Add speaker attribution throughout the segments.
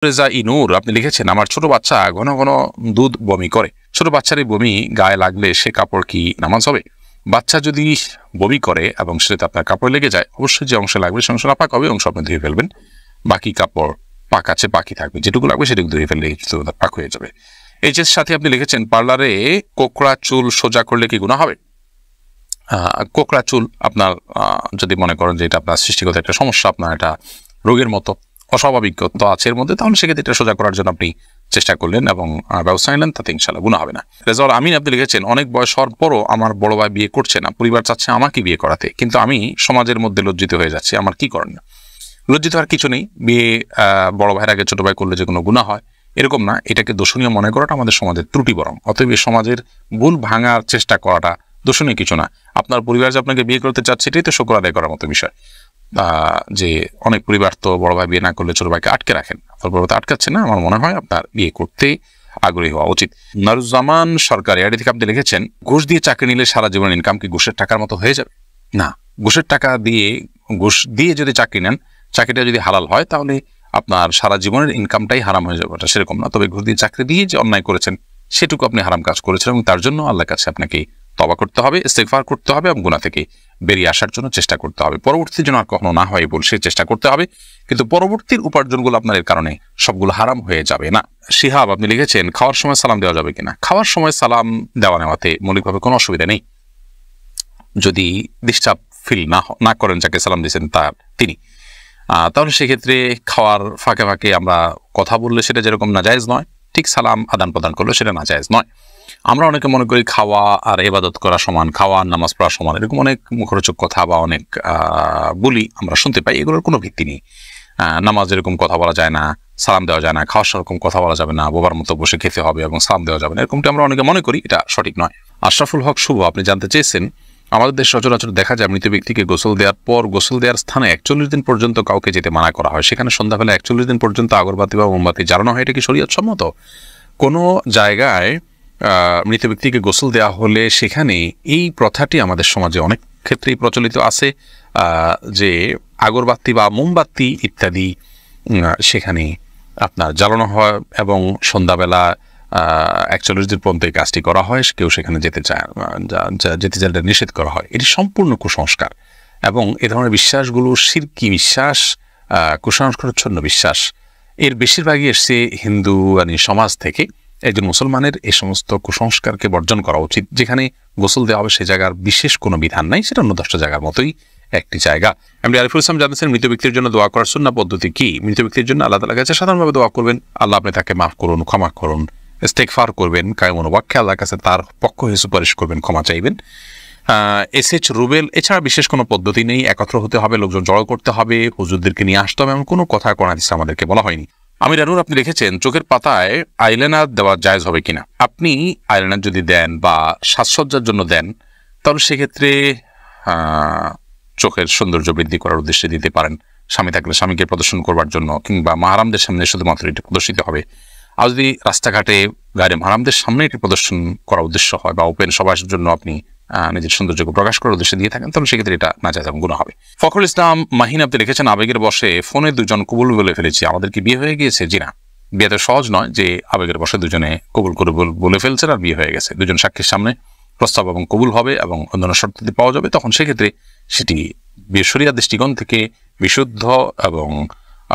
Speaker 1: রেজা ইনুর আপনি লিখেছেন, আমার ছোট বাচ্চা ঘন ঘন দুধ বমি করে। ছোট বাচ্চার এই বমি গায়ে লাগলে সে কাপড় কি নামাজ হবে? বাচ্চা যদি বমি করে এবং সেটা আপনার কাপড় লেগে যায়, অবশ্যই যে অংশে লাগবে সে অংশ নাপাক হবে, অংশ আপনি ধুয়ে ফেলবেন। বাকি কাপড় পাক আছে, বাকি থাকবে, যেটুকু লাগবে সেটুকু ধুয়ে ফেললে পাক হয়ে যাবে। এইচএস সাথে আপনি লিখেছেন, পার্লারে কোকড়া চুল সোজা করলে কি গুনাহ হবে? কোকড়া চুল আপনার যদি মনে করেন যে এটা আপনার সৃষ্টিগত একটা সমস্যা, আপনার এটা রোগের মতো অস্বাভাবিকতা আছে এর মধ্যে, তাহলে সেক্ষেত্রে এটা সোজা করার জন্য আপনি চেষ্টা করলেন এবং ব্যবস্থা নিলেন, তাতে ইনশাআল্লাহ গুনাহ হবে না। রেজাউল আমিন আপনি লিখেছেন, অনেক বয়স হওয়ার পরও আমার বড় ভাই বিয়ে করছে না, পরিবার চাচ্ছে আমাকে বিয়ে করাতে, কিন্তু আমি সমাজের মধ্যে লজ্জিত হয়ে যাচ্ছি, আমার কি করণীয়? লজ্জিত হওয়ার কিছু নেই। বিয়ে বড় ভাইয়ের আগে ছোট ভাই করলে যে কোনো গুনাহ হয় এরকম না, এটাকে দোষণীয় মনে করাটা আমাদের সমাজের ত্রুটি বরং। অতএব সমাজের ভুল ভাঙার চেষ্টা করাটা দোষণীয় কিছু না। আপনার পরিবার যে আপনাকে বিয়ে করতে চাচ্ছে এটাই তো শুকর আদায় করার মতো বিষয়। যে অনেক পরিবার তো বড় ভাই বিয়ে না করলে ছোট ভাইকে আটকে রাখেন, আপনার বড় ভাই আটকাচ্ছে না, আমার মনে হয় আপনার বিয়ে করতে আগ্রহী হওয়া উচিত। নারুজ্জামান সরকার এর থেকে আপনি লিখেছেন, ঘুষ দিয়ে চাকরি নিলে সারা জীবন ইনকাম কি ঘুষের টাকার মতো হয়ে যাবে? না, ঘুষের টাকা দিয়ে ঘুষ দিয়ে যদি চাকরি নেন, চাকরিটা যদি হালাল হয় তাহলে আপনার সারা জীবনের ইনকামটাই হারাম হয়ে যাবে, সেরকম না। তবে ঘুষ দিয়ে চাকরি দিয়ে যে অন্যায় করেছেন সেটুকু আপনি হারাম কাজ করেছেন এবং তার জন্য আল্লাহর কাছে আপনাকে তওবা করতে হবে, ইস্তিগফার করতে হবে এবং গুনাহ থেকে বেরিয়ে আসার জন্য চেষ্টা করতে হবে। পরবর্তীতে যেন আর কখনো না হয় বলে সে চেষ্টা করতে হবে, কিন্তু পরবর্তীর উপার্জনগুলো আপনার এর কারণে সবগুলো হারাম হয়ে যাবে না। শিহাব আপনি লিখেছেন, খাওয়ার সময় সালাম দেওয়া যাবে কিনা? খাওয়ার সময় সালাম দেওয়া নেওয়াতে মৌলিকভাবে কোনো অসুবিধা নেই, যদি ডিস্টার্ব ফিল না করেন যাকে সালাম দিয়েছেন তিনি, তাহলে সেক্ষেত্রে খাওয়ার ফাঁকে ফাঁকে আমরা কথা বললে সেটা যেরকম নাজায়েজ নয়, ঠিক সালাম আদান প্রদান করলে সেটা নাজায়েজ নয়। আমরা অনেকে মনে করি খাওয়া আর ইবাদত করা সমান, খাওয়া আর নামাজ পড়া সমান, এরকম অনেক মুখরোচক কথা বা অনেক বলি আমরা শুনতে পাই, এগুলোর কোনো ভিত্তি নেই। নামাজ এরকম কথা বলা যায় না, সালাম দেওয়া যায় না, খাওয়ার সেরকম কথা বলা যাবে না, বোবার মতো বসে খেতে হবে এবং সালাম দেওয়া যাবে না, এরকমটা আমরা অনেকে মনে করি, এটা সঠিক নয়। আশরাফুল হক শুভ আপনি জানতে চেয়েছেন, আমাদের দেশ সচরাচর দেখা যায় মৃত ব্যক্তিকে গোসল দেওয়ার পর গোসল দেওয়ার স্থানে 41 দিন পর্যন্ত কাউকে যেতে মানা করা হয়, সেখানে সন্ধ্যাবেলা 41 দিন পর্যন্ত আগরবাতি বা মোমবাতি জ্বালানো হয়, এটা কি শরীয়ত সম্মত? কোনো জায়গায় মৃত ব্যক্তিকে গোসল দেওয়া হলে সেখানে এই প্রথাটি আমাদের সমাজে অনেক ক্ষেত্রেই প্রচলিত আছে, যে আগরবাতি বা মোমবাতি ইত্যাদি সেখানে আপনার জ্বালানো হয় এবং সন্ধ্যাবেলা 41 দিন পর্যন্ত এই কাজটি করা হয়, কেউ সেখানে যেতে চাইলে নিষেধ করা হয়। এটি সম্পূর্ণ কুসংস্কার এবং এ ধরনের বিশ্বাসগুলো শিরকি বিশ্বাস, কুসংস্কারচ্ছন্ন বিশ্বাস। এর বেশিরভাগই এসছে হিন্দু সমাজ থেকে। একজন মুসলমানের এই সমস্ত কুসংস্কারকে বর্জন করা উচিত। যেখানে গোসল দেওয়া হবে সে জায়গার বিশেষ কোনো বিধান নাই, সেটা অন্য 10টা জায়গার মতোই একটি জায়গা। এমনি আরিফুল ইসলাম জানতেছেন, মৃত ব্যক্তির জন্য দোয়া করার সুন্নাহ পদ্ধতি কি? মৃত ব্যক্তির জন্য আল্লাহ তাআলার কাছে সাধারণভাবে দোয়া করবেন, আল্লাহ আপনি তাকে মাফ করুন, ক্ষমা করুন, ইস্তেগফার করবেন, কায়মন ওয়াক্যে আল্লাহর কাছে তার পক্ষ হয়ে সুপারিশ করবেন, ক্ষমা চাইবেন। এসএচ রুবেল, এছাড়া বিশেষ কোনো পদ্ধতি নেই, একত্র হতে হবে, লোকজন জড়ো করতে হবে, হুজুরদেরকে নিয়ে আসতে হবে, এমন কোনো কথা কোরআন হাদিসে আমাদেরকে বলা হয়নি। আমির আনুর আপনি লিখেছেন, চোখের পাতায় আইলাইনার দেওয়া জায়েজ হবে কিনা? আপনি আইলাইনার যদি দেন বা সাজসজ্জার জন্য দেন তাহলে সেক্ষেত্রে চোখের সৌন্দর্য বৃদ্ধি করার উদ্দেশ্যে দিতে পারেন, স্বামী থাকলে স্বামীকে প্রদর্শন করবার জন্য, কিংবা মাহারামদের সামনে শুধুমাত্র এটি প্রদর্শিত হবে। আর যদি রাস্তাঘাটে গায়ে মাহারামদের সামনে এটি প্রদর্শন করার উদ্দেশ্য হয় বা ওপেন সবার জন্য আপনি নিজের সৌন্দর্যকে প্রকাশ করার উদ্দেশ্যে দিয়ে থাকেন, তাহলে সেক্ষেত্রে এটা নাজায়েজ এবং গুনাহ হবে। ফখরুল ইসলাম মাহিন আপনি লিখেছেন, আবেগের বশে ফোনে দুজন কবুল বলে ফেলেছি, আমাদের কি বিয়ে হয়ে গিয়েছে? জি না, বিয়ে তো সহজ নয় যে আবেগের বশে দুজনে কবুল করে বলে ফেলছেন আর বিয়ে হয়ে গেছে। দুজন সাক্ষীর সামনে প্রস্তাব এবং কবুল হবে এবং অন্যান্য শর্তাদি পাওয়া যাবে, তখন সেক্ষেত্রে সেটি বিয়ে শরিয়ার দৃষ্টিকোণ থেকে বিশুদ্ধ এবং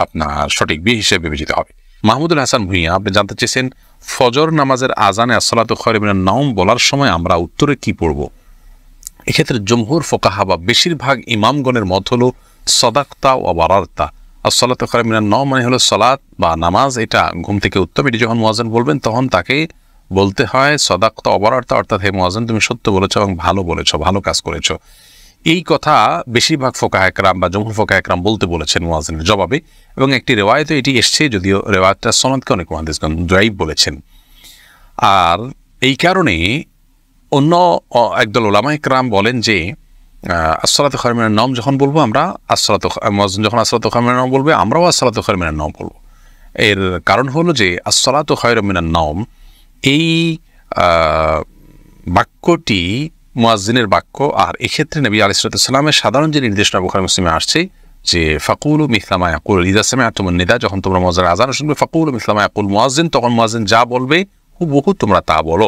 Speaker 1: আপনার সঠিক বিয়ে হিসেবে বিবেচিত হবে। মাহমুদুল হাসান ভুঁইয়া আপনি জানতে চেয়েছেন, ফজর নামাজের আজানে আসসালাতু খায়রুম মিনান নাওম বলার সময় আমরা উত্তরে কি পড়ব? এক্ষেত্রে জমহুর ফুকাহা বা বেশিরভাগ ইমামগণের মত হলো সাদাকতা ওয়া বারারতা। আসসালাতু খায়রুম মিনান নাওম মানে হলো সালাত বা নামাজ, এটা ঘুম থেকে উত্তম। এটি যখন মুয়াজ্জিন বলবেন তখন তাকে বলতে হয় সাদাকতা ওয়া বারারতা, অর্থাৎ হে মুয়াজ্জিন তুমি সত্য বলেছো এবং ভালো বলেছো, ভালো কাজ করেছো। এই কথা বেশিরভাগ ফুকাহা একরাম বা জমহুর ফুকাহা একরাম বলতে বলেছেন মুয়াজ্জিনের জবাবে, এবং একটি রিওয়ায়াতে এটি এসছে, যদিও রিওয়ায়াতটা সনদকে অনেক মুহাদ্দিসগণ যায়ীফ বলেছেন। আর এই কারণে অন্য একদল উলামা ইকরাম বলেন যে আসসালাতু খায়রুম মিনান নাওম যখন বলবো আমরা, মুয়াজ্জিন যখন আসসালাতু খায়রুম মিনান নাওম বলবে আমরাও আসসালাতু খায়রুম মিনান নাওম বলবো। এর কারণ হলো যে আসসালাতু খায়রুম মিনান নাওম এই বাক্যটি মুয়াজ্জিনের বাক্য, আর এক্ষেত্রে নবী আলাইহিস সালামের সাধারণ যে নির্দেশনা বুখারী মুসলিমে আসছে যে ফাকুলু মিসলা মা ইয়াকুল ইযা সামি'তুমুন নিদা, যখন তোমরা মুয়াজ্জিনের আযান শুনবে ফাকুলু মিসলা মা ইয়াকুল মুয়াজ্জিন, তখন মুয়াজ্জিন যা বলবে হুবহু তোমরা তা বলো।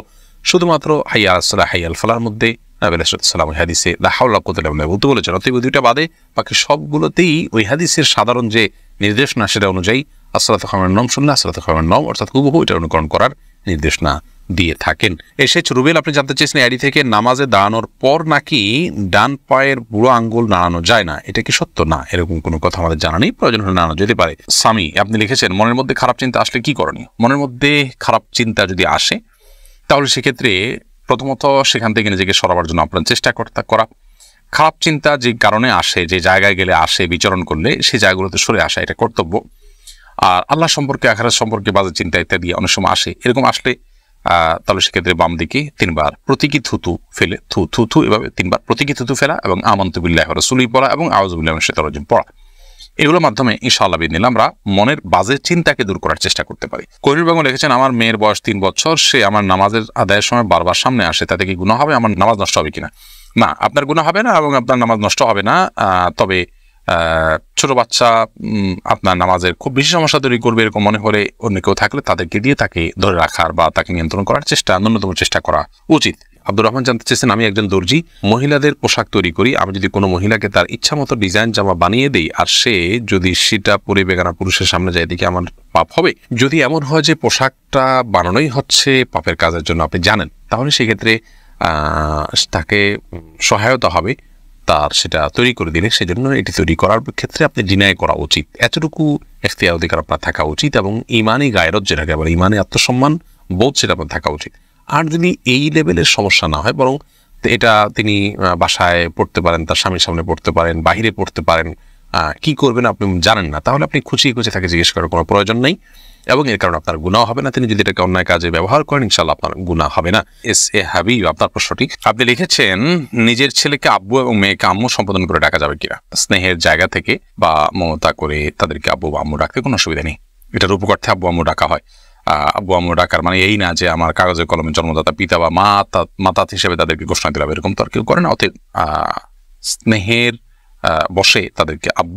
Speaker 1: শুধুমাত্র হাইয়া আলাস সালাহ হাইয়া আল ফালাহর মধ্যে নবী আলাইহিস সালাম ওই হাদিসে লা হাওলা ওয়া কুওয়াতা ইল্লা বিল্লাহ বলতে বলেছেন। অতএব দুইটা বাদে বাকি সবগুলোতেই ওই হাদিসের সাধারণ যে নির্দেশনা সেটা অনুযায়ী আসসালাতু খায়রুন মিনান নওম শুনলে আসসালাতু খায়রুন মিনান নওম অর্থাৎ হুবহু এটা অনুকরণ করার নির্দেশনা দিয়ে থাকেন। এসেছে রুবেল, আপনি জানতে চেয়েছেন আইডি থেকে নামাজে দাঁড়ানোর পর নাকি ডান পায়ের বুড়ো আঙ্গুল নাড়ানো যায় না, এটা কি সত্য? না, এরকম কোনো কথা আমাদের জানা নেই, প্রয়োজন হলে নাড়ানো যেতে পারে। সামি আপনি লিখেছেন মনের মধ্যে খারাপ চিন্তা আসলে কি করণীয়? মনের মধ্যে খারাপ চিন্তা যদি আসে তাহলে সেক্ষেত্রে প্রথমত সেখান থেকে নিজেকে সরাবার জন্য আপনার চেষ্টা করা। খারাপ চিন্তা যে কারণে আসে, যে জায়গায় গেলে আসে, বিচরণ করলে সেই জায়গাগুলোতে সরে আসা এটা কর্তব্য। আর আল্লাহ সম্পর্কে, আখিরাত সম্পর্কে বাজে চিন্তা ইত্যাদি অনেক সময় আসে, এরকম আসলে তাহলে সেক্ষেত্রে বাম দিকে 3 বার প্রতীকী থুতু ফেলে থু এভাবে 3 বার প্রতীকী থুতু ফেলা এবং আমানতু বিল্লাহি ওয়া রাসূলিহি পড়া এবং আউযু বিল্লাহি মিনাশ শাইতানির রাজিম পড়া, এগুলোর মাধ্যমে ইনশাআল্লাহ বিদিনিল্লাহ আমরা মনের বাজে চিন্তাকে দূর করার চেষ্টা করতে পারি। করির বেগম লিখেছেন আমার মেয়ের বয়স 3 বছর, সে আমার নামাজের আদায়ের সময় বারবার সামনে আসে, তাতে কি গুনাহ হবে? আমার নামাজ নষ্ট হবে কিনা? না, আপনার গুনাহ হবে না এবং আপনার নামাজ নষ্ট হবে না। তবে ছোট বাচ্চা আপনার নামাজের খুব বেশি সমস্যা তৈরি করবে এরকম মনে হলে অন্য কেউ থাকলে তাদেরকে দিয়ে তাকে ধরে রাখার বা তাকে নিয়ন্ত্রণ করার ন্যূনতম চেষ্টা করা উচিত। আব্দুর রহমান জানতে চেয়েছেন আমি একজন দর্জি, মহিলাদের পোশাক তৈরি করি, আমি যদি কোনো মহিলাকে তার ইচ্ছা মতো ডিজাইন জামা বানিয়ে দেই আর সে যদি সেটা পরে বেগানা পুরুষের সামনে যায়, দিকে আমার পাপ হবে? যদি এমন হয় যে পোশাকটা বানানোই হচ্ছে পাপের কাজের জন্য আপনি জানেন, তাহলে সেক্ষেত্রে তাকে সহায়তা হবে তার সেটা তৈরি করে দিলে। সেজন্য এটি তৈরি করার ক্ষেত্রে আপনি ডিনাই করা উচিত, এতটুকু এখতিয়ার অধিকার আপনার থাকা উচিত এবং ইমানি গায়রত যেটাকে বলে ইমানি আত্মসম্মান বোধ সেটা আপনার থাকা উচিত। আর যদি এই লেভেলের সমস্যা না হয়, বরং এটা তিনি বাসায় পড়তে পারেন, তার স্বামীর সামনে পড়তে পারেন, বাহিরে পড়তে পারেন, কি করবেন আপনি জানেন না, তাহলে আপনি খুঁচিয়ে তাকে জিজ্ঞেস করার কোনো প্রয়োজন নেই এবং এর কারণে আপনার গুনাহ হবে না। তিনি যদি এটাকে অন্যায় কাজে ব্যবহার করেন ইনশাআল্লাহ আপনার গুনাহ হবে না। এস এ হাবিব আপনার প্রশ্নটি আপনি লিখেছেন নিজের ছেলেকে আব্বু এবং মেয়েকে আম্মু সম্বোধন করে ডাকা যাবে কিনা? স্নেহের জায়গা থেকে বা মমতা করে তাদেরকে আব্বু বা আম্মু ডাকতে কোনো অসুবিধা নেই। এটার উপকার্থে আব্বু আম্মু ডাকা হয়। আব্বু আম্মু ডাকার মানে এই না যে আমার কাগজে কলমে জন্মদাতা পিতা বা মাতা হিসেবে তাদেরকে ঘোষণা দিলাম, এরকম তো আর কেউ করে না। অতএব স্নেহের বসে তাদেরকে আব্বু